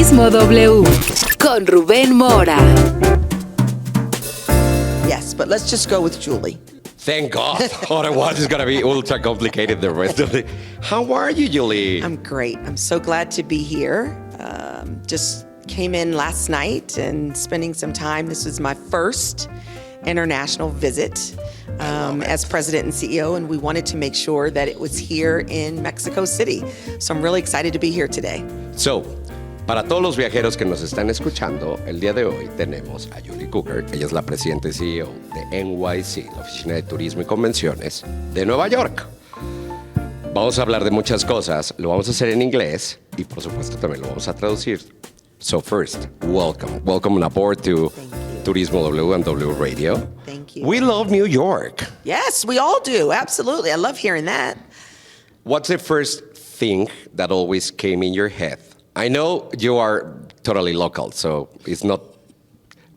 Turismo W con Rubén Mora. Yes, but let's just go with Julie. Thank God. Otherwise, it's going to be ultra complicated the rest of it. How are you, Julie? I'm great. I'm so glad to be here. Just came in last night and spending some time. This was my first international visit as president and CEO, and we wanted to make sure that it was here in Mexico City. So I'm really excited to be here today. So, para todos los viajeros que nos están escuchando, el día de hoy tenemos a Julie Cooker. Ella es la presidenta y CEO de NYC, la Oficina de Turismo y Convenciones de Nueva York. Vamos a hablar de muchas cosas, lo vamos a hacer en inglés y por supuesto también lo vamos a traducir. So first, welcome. Welcome aboard to Turismo W and W Radio. Thank you. We love New York. Yes, we all do. Absolutely. I love hearing that. What's the first thing that always came in your head? I know you are totally local, so it's not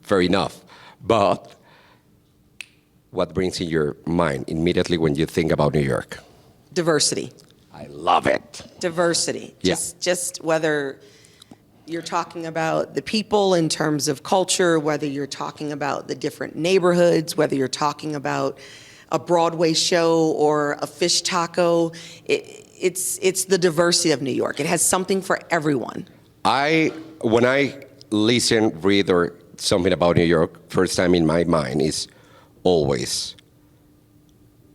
fair enough. But what brings in your mind immediately when you think about New York? Diversity. I love it. Diversity. Yeah. Just whether you're talking about the people in terms of culture, whether you're talking about the different neighborhoods, whether you're talking about a Broadway show or a fish taco, it's the diversity of New York. It has something for everyone. When I listen, read, or something about New York, first time in my mind is always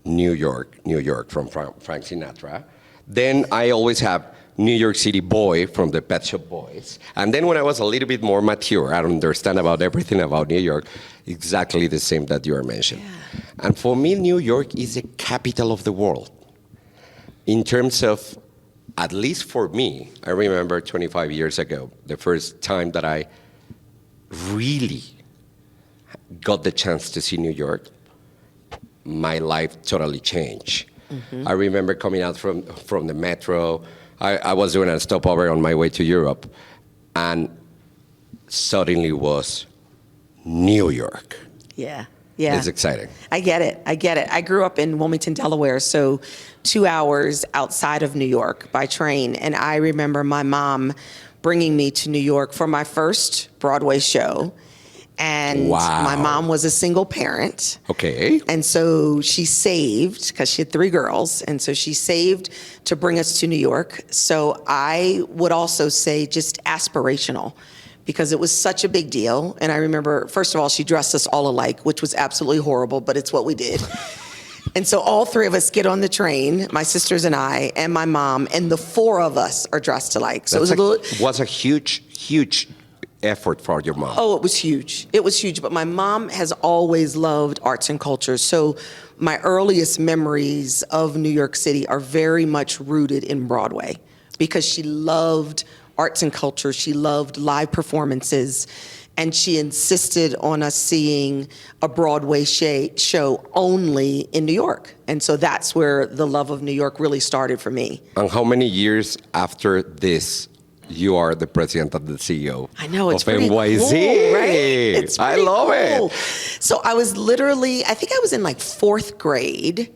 New York from Frank Sinatra. Then I always have New York City Boy from the Pet Shop Boys. And then when I was a little bit more mature, I don't understand about everything about New York, exactly the same that you are mentioning. Yeah. And for me, New York is the capital of the world. In terms of, at least for me, I remember 25 years ago, the first time that I really got the chance to see New York, my life totally changed. Mm-hmm. I remember coming out from the metro. I was doing a stopover on my way to Europe, and suddenly was New York. Yeah. It's exciting. I get it. I grew up in Wilmington, Delaware, so 2 hours outside of New York by train. And I remember my mom bringing me to New York for my first Broadway show. And wow. My mom was a single parent. Okay. And so she saved, because she had 3 girls, and so she saved to bring us to New York. So I would also say just aspirational, because it was such a big deal. And I remember, first of all, she dressed us all alike, which was absolutely horrible, but it's what we did. And so all 3 of us get on the train, my sisters and I, and my mom, and the 4 of us are dressed alike. So it was a huge effort for your mom. Oh, it was huge. But my mom has always loved arts and culture. So my earliest memories of New York City are very much rooted in Broadway, because she loved arts and culture. She loved live performances, and she insisted on us seeing a Broadway show only in New York. And so that's where the love of New York really started for me. And how many years after this you are the president and the CEO? I know, it's of pretty NYC. cool, right? It's I pretty love cool. it. So I was literally, I think I was in like 4th grade.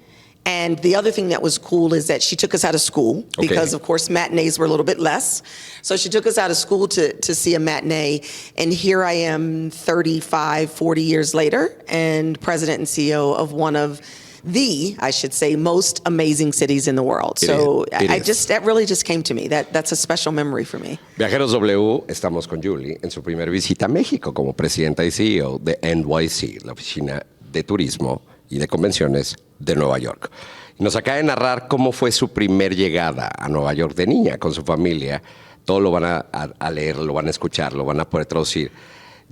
And the other thing that was cool is that she took us out of school because, of course, matinees were a little bit less. So she took us out of school to see a matinee. And here I am 35, 40 years later, and president and CEO of one of I should say, most amazing cities in the world. So that really just came to me. That's a special memory for me. Viajeros W, estamos con Julie en su primera visita a México como presidenta y CEO de NYC, la Oficina de Turismo y de Convenciones de Nueva York. Nos acaba de narrar cómo fue su primer llegada a Nueva York de niña con su familia. Todo lo van a leer, lo van a escuchar, lo van a poder traducir.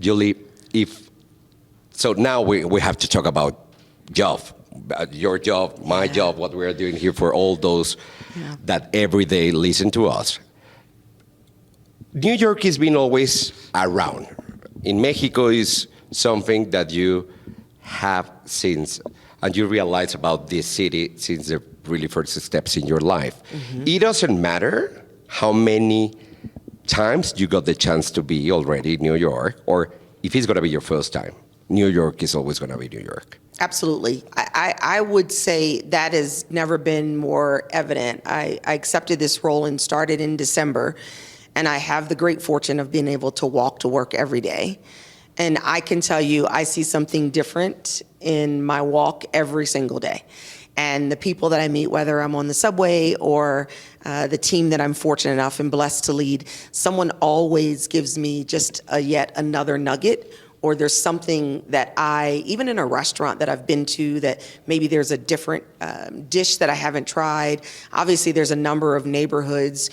Julie, so now we have to talk about job. Your job, my job, what we are doing here for all those that every day listen to us. New York has been always around. In Mexico is something that you have since, and you realize about this city since the really first steps in your life. Mm-hmm. It doesn't matter how many times you got the chance to be already in New York, or if it's going to be your first time. New York is always going to be New York. Absolutely. I would say that has never been more evident. I accepted this role and started in December. and I have the great fortune of being able to walk to work every day. And I can tell you, I see something different in my walk every single day. And the people that I meet, whether I'm on the subway or the team that I'm fortunate enough and blessed to lead, someone always gives me just yet another nugget, or there's something that even in a restaurant that I've been to, that maybe there's a different dish that I haven't tried. Obviously, there's a number of neighborhoods.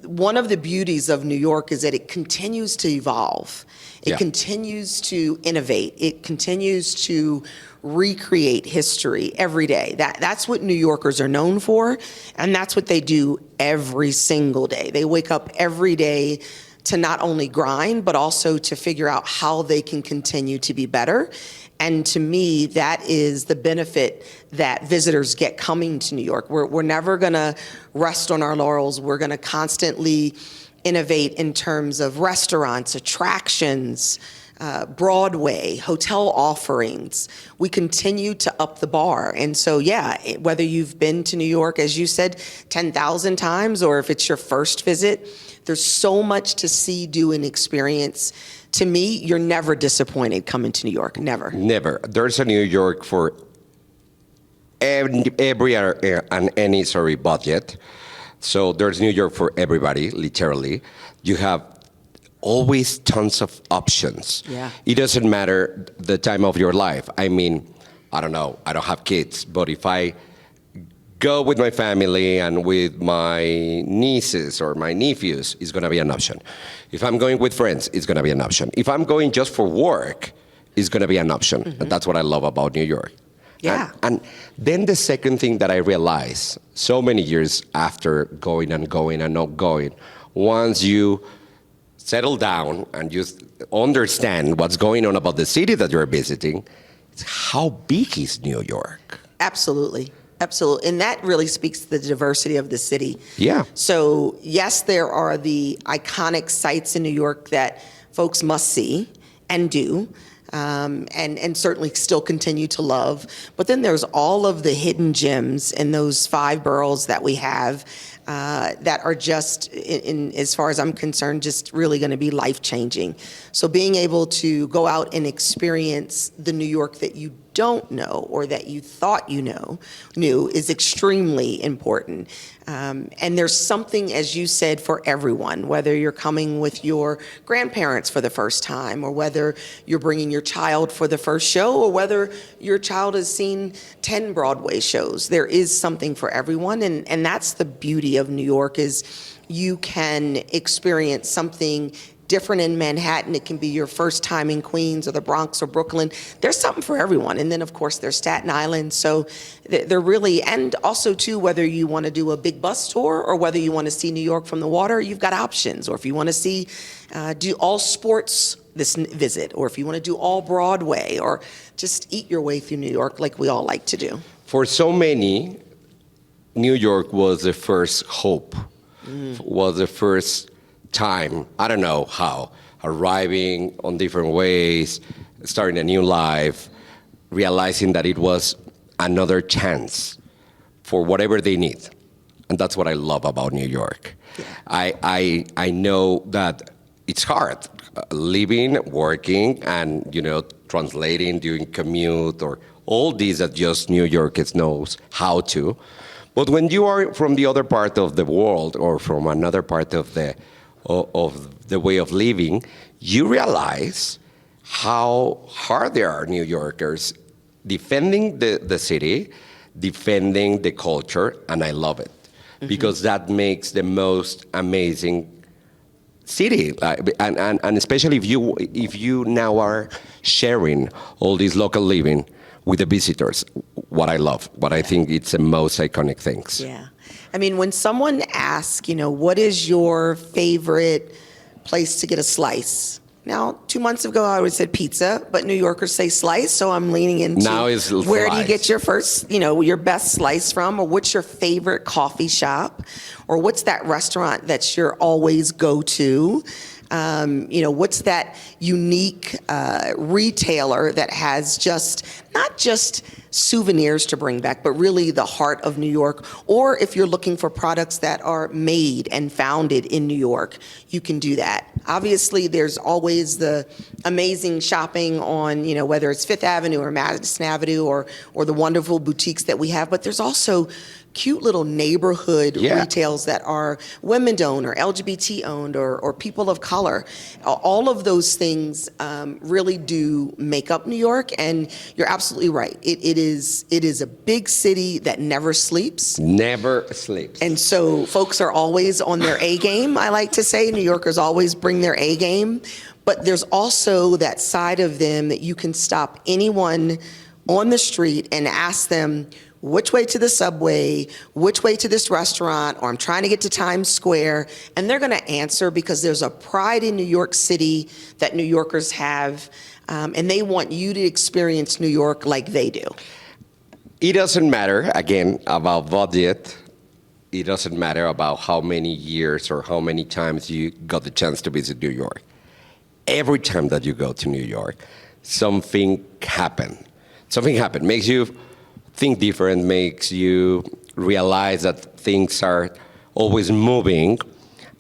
One of the beauties of New York is that it continues to evolve. It continues to innovate. It continues to recreate history every day. That's what New Yorkers are known for, and that's what they do every single day. They wake up every day to not only grind, but also to figure out how they can continue to be better. And to me, that is the benefit that visitors get coming to New York. We're never gonna rest on our laurels. We're gonna constantly innovate in terms of restaurants, attractions, Broadway, hotel offerings. We continue to up the bar. And so, whether you've been to New York, as you said, 10,000 times, or if it's your first visit, there's so much to see, do, and experience. To me, you're never disappointed coming to New York, never. Never. There's a New York for every and any budget. So there's New York for everybody, literally. You have always tons of options. Yeah. It doesn't matter the time of your life. I mean, I don't know, I don't have kids, but if I go with my family and with my nieces or my nephews, it's gonna be an option. If I'm going with friends, it's gonna be an option. If I'm going just for work, it's gonna be an option. Mm-hmm. And that's what I love about New York. Yeah. And then the second thing that I realized so many years after going and going and not going, once you settle down and you understand what's going on about the city that you're visiting, it's how big is New York? Absolutely. Absolutely. And that really speaks to the diversity of the city. Yeah. So, yes, there are the iconic sites in New York that folks must see and do. And certainly still continue to love. But then there's all of the hidden gems in those 5 boroughs that we have that are just, as far as I'm concerned, just really going to be life-changing. So being able to go out and experience the New York that you don't know or that you thought you knew is extremely important. And there's something, as you said, for everyone, whether you're coming with your grandparents for the first time, or whether you're bringing your child for the first show, or whether your child has seen 10 Broadway shows. There is something for everyone, and that's the beauty of New York, is you can experience something different in Manhattan. It can be your first time in Queens or the Bronx or Brooklyn. There's something for everyone. And then, of course, there's Staten Island. So they're really, and also, too, whether you want to do a big bus tour or whether you want to see New York from the water, you've got options. Or if you want to see, do all sports this visit, or if you want to do all Broadway, or just eat your way through New York like we all like to do. For so many, New York was the first hope, was the first time, I don't know how, arriving on different ways, starting a new life, realizing that it was another chance for whatever they need. And that's what I love about New York. Yeah. I know that it's hard, living, working, and translating, doing commute, or all these that just New Yorkers knows how to. But when you are from the other part of the world or from another part of the way of living, you realize how hard there are New Yorkers defending the city, defending the culture, and I love it. Mm-hmm. Because that makes the most amazing city, and especially if you now are sharing all this local living with the visitors, what I love, what I think it's the most iconic things. Yeah. I mean, when someone asks, what is your favorite place to get a slice? Now, 2 months ago, I would have said pizza, but New Yorkers say slice, so I'm leaning into now is where slice. Do you get your first, your best slice from, or what's your favorite coffee shop, or what's that restaurant that's your always go-to? What's that unique retailer that has not just souvenirs to bring back, but really the heart of New York. Or if you're looking for products that are made and founded in New York, you can do that. Obviously, there's always the amazing shopping on, whether it's Fifth Avenue or Madison Avenue or the wonderful boutiques that we have, but there's also cute little neighborhood retails that are women-owned or LGBT-owned or people of color. All of those things really do make up New York, and you're absolutely right. It is a big city that never sleeps. Never sleeps. And so folks are always on their A game, I like to say. New Yorkers always bring their A game. But there's also that side of them that you can stop anyone on the street and ask them, which way to the subway, which way to this restaurant, or I'm trying to get to Times Square, and they're gonna answer because there's a pride in New York City that New Yorkers have, and they want you to experience New York like they do. It doesn't matter, again, about budget. It doesn't matter about how many years or how many times you got the chance to visit New York. Every time that you go to New York, something happened. Something happened, makes you think different, makes you realize that things are always moving,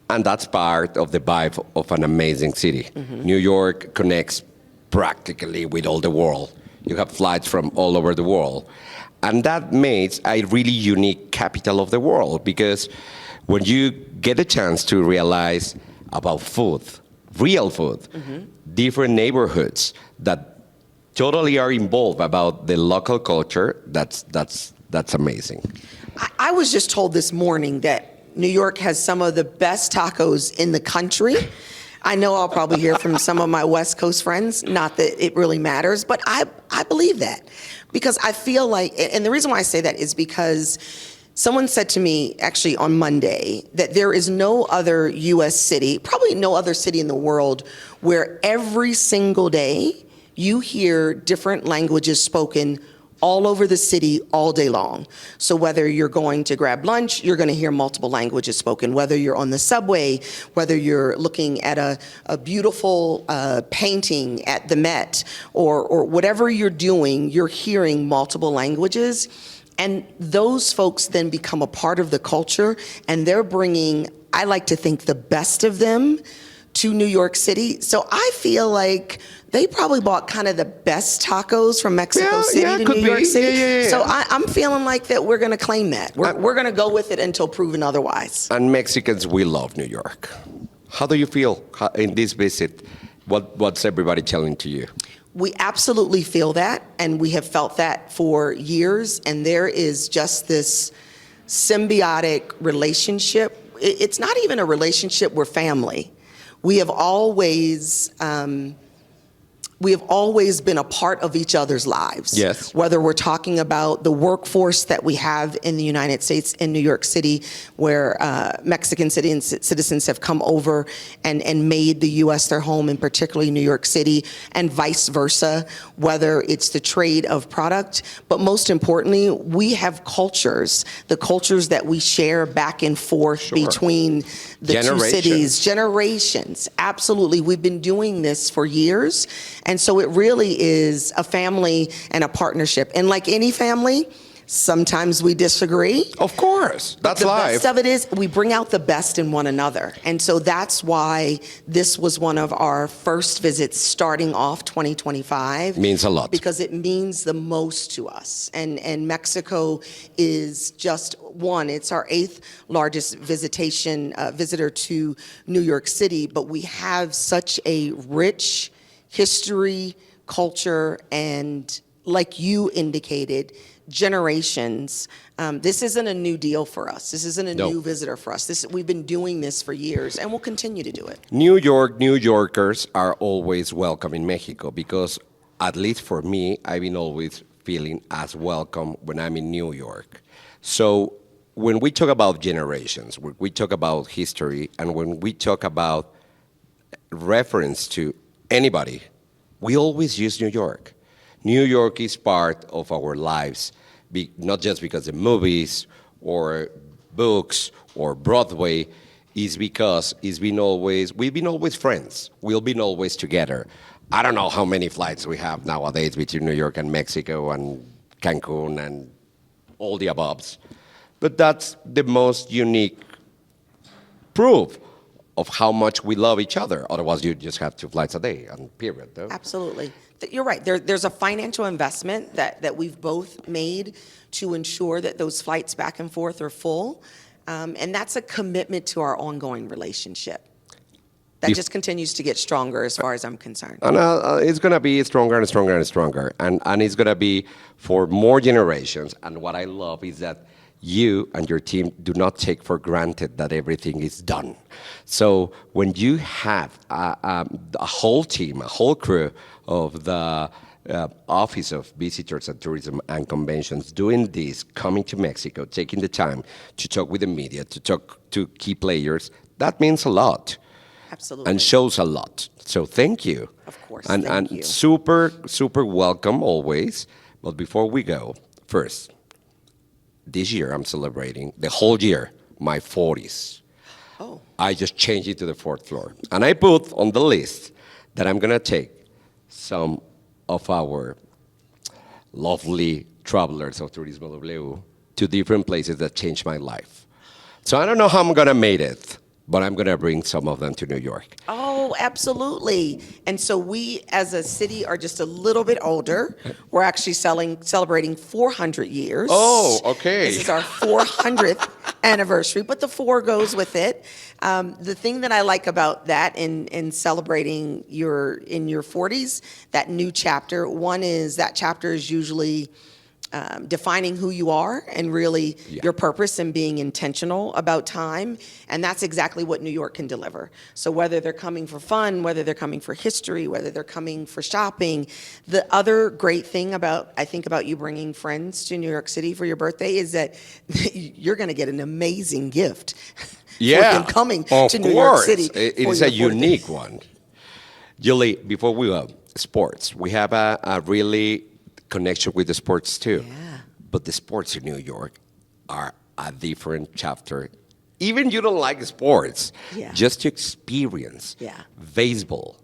and that's part of the vibe of an amazing city. Mm-hmm. New York connects practically with all the world. You have flights from all over the world. And that makes a really unique capital of the world, because when you get a chance to realize about food, real food, mm-hmm. different neighborhoods that totally are involved about the local culture, that's amazing. I was just told this morning that New York has some of the best tacos in the country. I know I'll probably hear from some of my West Coast friends, not that it really matters, but I believe that, because I feel like, and the reason why I say that is because someone said to me actually on Monday that there is no other U.S. city, probably no other city in the world, where every single day you hear different languages spoken all over the city all day long. So whether you're going to grab lunch, you're going to hear multiple languages spoken. Whether you're on the subway, whether you're looking at a beautiful painting at the Met, or whatever you're doing, you're hearing multiple languages. And those folks then become a part of the culture, and they're bringing, I like to think, the best of them to New York City. So I feel like they probably bought kind of the best tacos from Mexico City to New York City. Yeah. So I'm feeling like that we're going to claim that. We're going to go with it until proven otherwise. And Mexicans, we love New York. How do you feel in this visit? What's everybody telling to you? We absolutely feel that, and we have felt that for years, and there is just this symbiotic relationship. It's not even a relationship, we're family. We have always been a part of each other's lives. Yes. Whether we're talking about the workforce that we have in the United States, in New York City, where Mexican citizens have come over and made the U.S. their home, and particularly New York City, and vice versa, whether it's the trade of product. But most importantly, we have cultures, the cultures that we share back and forth between the two cities. Generations, absolutely. We've been doing this for years. And so it really is a family and a partnership. And like any family, sometimes we disagree. Of course, that's life. The best of it is we bring out the best in one another. And so that's why this was one of our first visits starting off 2025. Means a lot. Because it means the most to us. And Mexico is just one. It's our 8th largest visitor to New York City. But we have such a rich history, culture, and like you indicated, generations. This isn't a new deal for us. This isn't a new visitor for us. We've been doing this for years, and we'll continue to do it. New Yorkers are always welcome in Mexico, because at least for me, I've been always feeling as welcome when I'm in New York. So when we talk about generations, when we talk about history, and when we talk about reference to anybody, we always use New York. New York is part of our lives, not just because of movies or books or Broadway, is because we've been always friends. We've been always together. I don't know how many flights we have nowadays between New York and Mexico, and Cancun and all the aboves. But that's the most unique proof of how much we love each other. Otherwise, you just have 2 flights a day, and period. No? Absolutely. You're right. There's a financial investment that we've both made to ensure that those flights back and forth are full. And that's a commitment to our ongoing relationship. That just continues to get stronger as far as I'm concerned. And it's going to be stronger and stronger and stronger. And it's going to be for more generations. And what I love is that you and your team do not take for granted that everything is done. So when you have a whole team, a whole crew of the Office of Visitors and Tourism and Conventions doing this, coming to Mexico, taking the time to talk with the media, to talk to key players, that means a lot. Absolutely. And shows a lot. So thank you. Of course, and thank you. super, super welcome always. But before we go, first, this year I'm celebrating the whole year, my 40s. Oh. I just changed it to the 4th floor. And I put on the list that I'm going to take some of our lovely travelers of Turismo W to different places that changed my life. So I don't know how I'm going to make it, but I'm going to bring some of them to New York. Oh, absolutely. And so we, as a city, are just a little bit older. We're actually celebrating 400 years. Oh, okay. This is our 400th anniversary, but the 4 goes with it. The thing that I like about that in celebrating in your 40s, that new chapter, one is that chapter is usually defining who you are and really your purpose and being intentional about time. And that's exactly what New York can deliver. So whether they're coming for fun, whether they're coming for history, whether they're coming for shopping, the other great thing about you bringing friends to New York City for your birthday is that you're going to get an amazing gift for them coming to New York City. It is a unique one. Julie, before we go, sports. We have a really connection with the sports too. Yeah. But the sports in New York are a different chapter. Even you don't like sports, just to experience baseball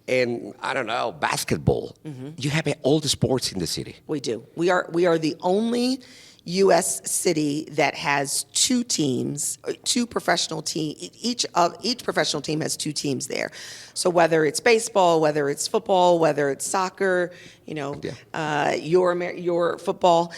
and I don't know, basketball. You have all the sports in the city. We do. We are the only U.S. city that has 2 teams, 2 professional teams. Each professional team has 2 teams there. So whether it's baseball, whether it's football, whether it's soccer, your football,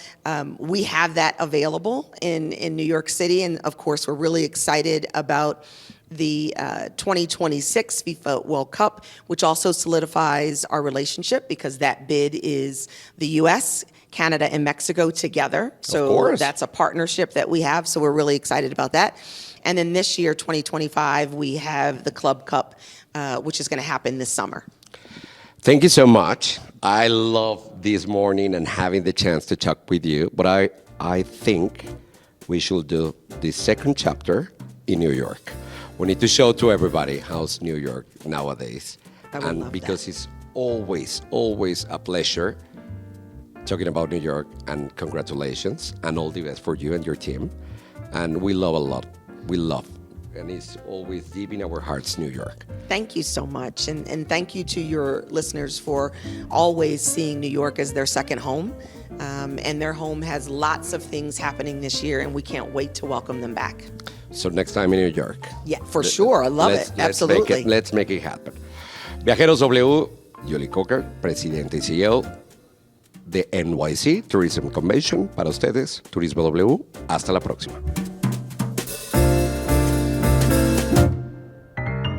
we have that available in New York City. And of course, we're really excited about the 2026 FIFA World Cup, which also solidifies our relationship because that bid is the U.S., Canada, and Mexico together. So that's a partnership that we have. So we're really excited about that. And then this year, 2025, we have the Club Cup, which is going to happen this summer. Thank you so much. I love this morning and having the chance to talk with you. But I think we should do the 2nd chapter in New York. We need to show to everybody how's New York nowadays. I would love because it's always, always a pleasure talking about New York, and congratulations and all the best for you and your team. And we love a lot. We love. And it's always deep in our hearts, New York. Thank you so much. And thank you to your listeners for always seeing New York as their second home. And their home has lots of things happening this year, and we can't wait to welcome them back. So next time in New York. Yeah, for sure. I love it. Absolutely. Let's make it happen. Viajeros W, Julie Coker, presidente y CEO de NYC Tourism Convention. Para ustedes, Turismo W. Hasta la próxima.